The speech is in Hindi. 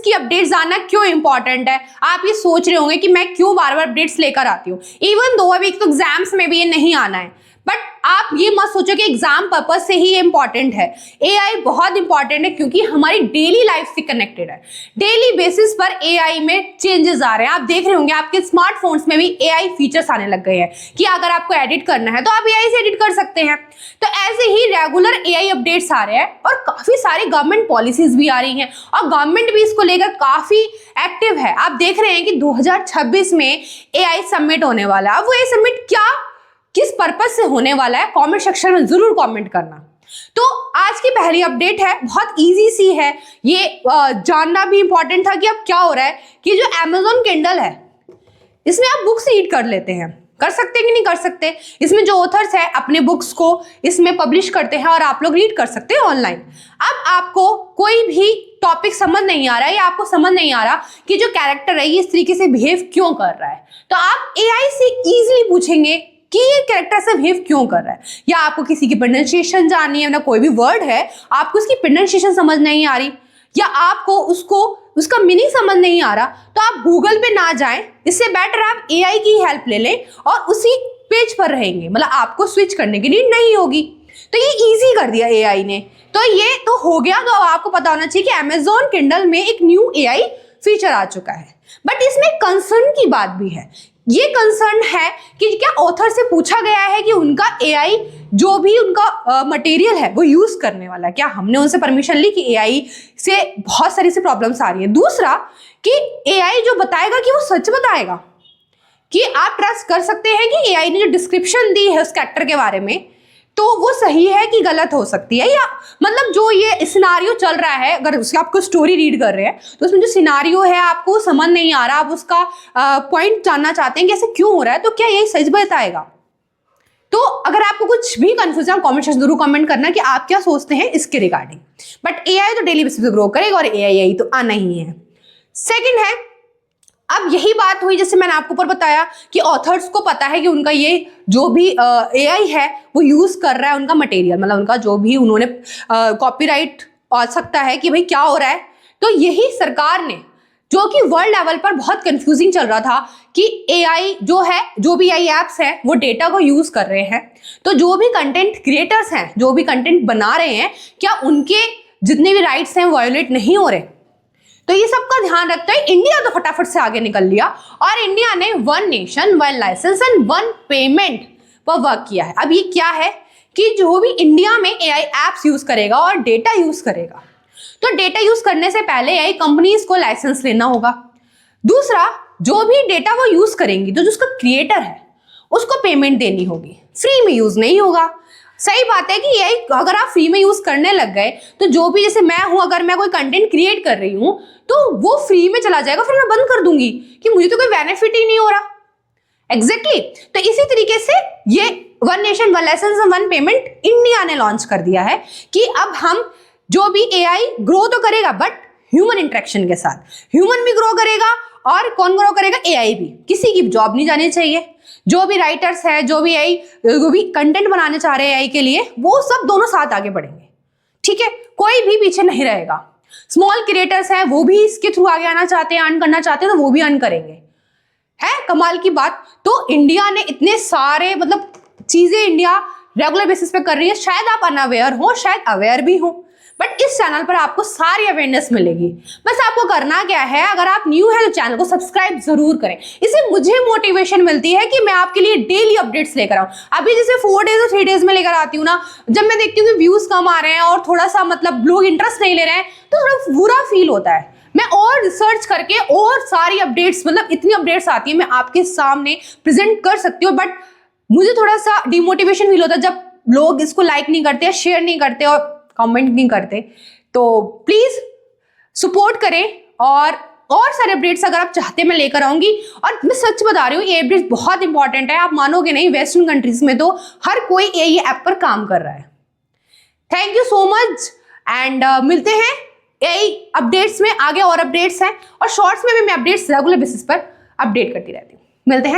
की अपडेट्स आना क्यों इंपॉर्टेंट है। आप ये सोच रहे होंगे कि मैं क्यों बार बार अपडेट्स लेकर आती हूँ, इवन दो अभी तो एग्जाम्स में भी ये नहीं आना है, बट आप ये मत सोचो कि एग्जाम पर्पज से ही ये इंपॉर्टेंट है। एआई बहुत इंपॉर्टेंट है क्योंकि हमारी डेली लाइफ से कनेक्टेड है। डेली बेसिस पर एआई में चेंजेस आ रहे हैं। आप देख रहे होंगे आपके स्मार्टफोन्स में भी एआई फीचर्स आने लग गए हैं कि अगर आपको एडिट करना है तो आप एआई से एडिट कर सकते हैं। तो ऐसे ही रेगुलर एआई अपडेट्स आ रहे हैं और काफी सारी गवर्नमेंट पॉलिसीज भी आ रही हैं और गवर्नमेंट भी इसको लेकर काफी एक्टिव है। आप देख रहे हैं कि 2026 में एआई समिट होने वाला है। अब वो एआई समिट किस पर्पज से होने वाला है, कमेंट सेक्शन में जरूर कमेंट करना। तो आज की पहली अपडेट है, बहुत इजी सी है, ये जानना भी इंपॉर्टेंट था कि अब क्या हो रहा है कि जो Amazon Kindle है इसमें आप बुक्स रीड कर लेते हैं, कर सकते हैं कि नहीं कर सकते। इसमें जो ऑथर्स है अपने बुक्स को इसमें पब्लिश करते हैं और आप लोग रीड कर सकते हैं ऑनलाइन। अब आपको कोई भी टॉपिक समझ नहीं आ रहा है या आपको समझ नहीं आ रहा कि जो कैरेक्टर है ये इस तरीके से बिहेव क्यों कर रहा है, तो आप एआई से इजीली पूछेंगे कि ये कैरेक्टर से बिहेव क्यों कर रहा है। या आपको किसी की प्रोनाउंसिएशन जाननी है, ना कोई भी वर्ड है आपको उसकी प्रोनाउंसिएशन समझ नहीं आ रही या आपको उसका मीनिंग समझ नहीं आ रहा, तो आप गूगल पे ना जाएं, इससे बेटर आप एआई की हेल्प ले लें और उसी पेज पर रहेंगे, मतलब आपको स्विच करने की नीड नहीं होगी। तो ये इजी कर दिया एआई ने। तो ये तो हो गया। तो अब आपको पता होना चाहिए कि Amazon Kindle में एक न्यू एआई फीचर आ चुका है, बट इसमें कंसर्न की बात भी है। ये कंसर्न है कि क्या ऑथर से पूछा गया है कि उनका एआई जो भी उनका मटेरियल है वो यूज करने वाला है, क्या हमने उनसे परमिशन ली कि एआई से बहुत सारी सी प्रॉब्लम्स आ रही है। दूसरा कि एआई जो बताएगा कि वो सच बताएगा, कि आप ट्रस्ट कर सकते हैं कि एआई ने जो डिस्क्रिप्शन दी है उस कैरेक्टर के बारे में तो वो सही है कि गलत हो सकती है, या मतलब जो ये सिनारियो चल रहा है, अगर उसकी आपको स्टोरी रीड कर रहे हैं तो उसमें जो सिनारियो है आपको समझ नहीं आ रहा, आप उसका पॉइंट जानना चाहते हैं कि ऐसे क्यों हो रहा है, तो क्या यही सच बताएगा। तो अगर आपको कुछ भी कंफ्यूजन कमेंट सेक्शन जरूर कमेंट करना कि आप क्या सोचते हैं इसके रिगार्डिंग। बट एआई तो डेली बेसिस पे ग्रो करेगा और एआई तो आना ही है। सेकंड है, अब यही बात हुई जैसे मैंने आपको ऊपर बताया कि ऑथर्स को पता है कि उनका ये जो भी एआई है वो यूज कर रहा है उनका मटेरियल, मतलब उनका जो भी उन्होंने कॉपीराइट आ सकता है कि भाई क्या हो रहा है। तो यही सरकार ने, जो कि वर्ल्ड लेवल पर बहुत कंफ्यूजिंग चल रहा था कि एआई जो है, जो भी एआई एप्स हैं वो डेटा को यूज कर रहे हैं, तो जो भी कंटेंट क्रिएटर्स हैं, जो भी कंटेंट बना रहे हैं, क्या उनके जितने भी राइट्स हैं वायोलेट नहीं हो रहे। तो ये सबका ध्यान रखते हुए इंडिया तो फटाफट से आगे निकल लिया और इंडिया ने one nation one licence and one payment पर वर्क किया है। अब ये क्या है कि जो भी इंडिया में एआई एप्स यूज करेगा और डेटा यूज करेगा, तो डेटा यूज करने से पहले एआई कंपनीज को लाइसेंस लेना होगा। दूसरा, जो भी डेटा वो यूज करेंगी तो जो उसका क्रिएटर है उसको पेमेंट देनी होगी, फ्री में यूज नहीं होगा। सही बात है कि एआई अगर आप फ्री में यूज करने लग गए तो जो भी, जैसे मैं हूं, अगर मैं कोई कंटेंट क्रिएट कर रही हूं तो वो फ्री में चला जाएगा, फिर मैं बंद कर दूंगी कि मुझे तो कोई बेनिफिट ही नहीं हो रहा। एग्जैक्टली तो इसी तरीके से ये one nation one licence one payment India ने लॉन्च कर दिया है कि अब हम जो भी एआई ग्रो तो करेगा बट ह्यूमन इंटरेक्शन के साथ, ह्यूमन भी ग्रो करेगा और कौन ग्रो करेगा, एआई भी। किसी की जॉब नहीं जानी चाहिए। जो भी राइटर्स है, जो भी कंटेंट बनाने चाह रहे हैं एआई के लिए, वो सब दोनों साथ आगे बढ़ेंगे। ठीक है, कोई भी पीछे नहीं रहेगा। स्मॉल क्रिएटर्स हैं वो भी इसके थ्रू आगे आना चाहते हैं, अर्न करना चाहते हैं, तो वो भी अर्न करेंगे। है कमाल की बात। तो इंडिया ने इतने सारे मतलब चीजें इंडिया रेगुलर बेसिस पे कर रही है। शायद आप अनअवेयर हो, शायद अवेयर भी हो, बट इस चैनल पर आपको सारी अवेयरनेस मिलेगी। बस आपको करना क्या है, अगर आप न्यू है तो चैनल को सब्सक्राइब जरूर करें। इससे मुझे मोटिवेशन मिलती है कि मैं आपके लिए डेली अपडेट्स लेकर आऊं। अभी जैसे 4 डेज और 3 डेज में लेकर आती हूँ ना, जब मैं देखती हूँ कि व्यूज कम आ रहे हैं और थोड़ा सा मतलब लोग इंटरेस्ट नहीं ले रहे हैं तो थोड़ा बुरा फील होता है। मैं और रिसर्च करके और सारी अपडेट्स, मतलब इतनी अपडेट्स आती है मैं आपके सामने प्रेजेंट कर सकती हूँ, बट मुझे थोड़ा सा डिमोटिवेशन फील होता है जब लोग इसको लाइक नहीं करते, शेयर नहीं करते और कमेंट नहीं करते। तो प्लीज सपोर्ट करें और सारे अपडेट्स अगर आप चाहते हैं मैं लेकर आऊंगी। और मैं सच बता रही हूँ ये अपडेट्स बहुत इंपॉर्टेंट है। आप मानोगे नहीं, वेस्टर्न कंट्रीज में तो हर कोई ये ऐप पर काम कर रहा है। Thank you so much and मिलते हैं यही अपडेट्स में। आगे और अपडेट्स हैं और शॉर्ट्स में भी मैं अपडेट्स रेगुलर बेसिस पर अपडेट करती रहती हूँ। मिलते हैं।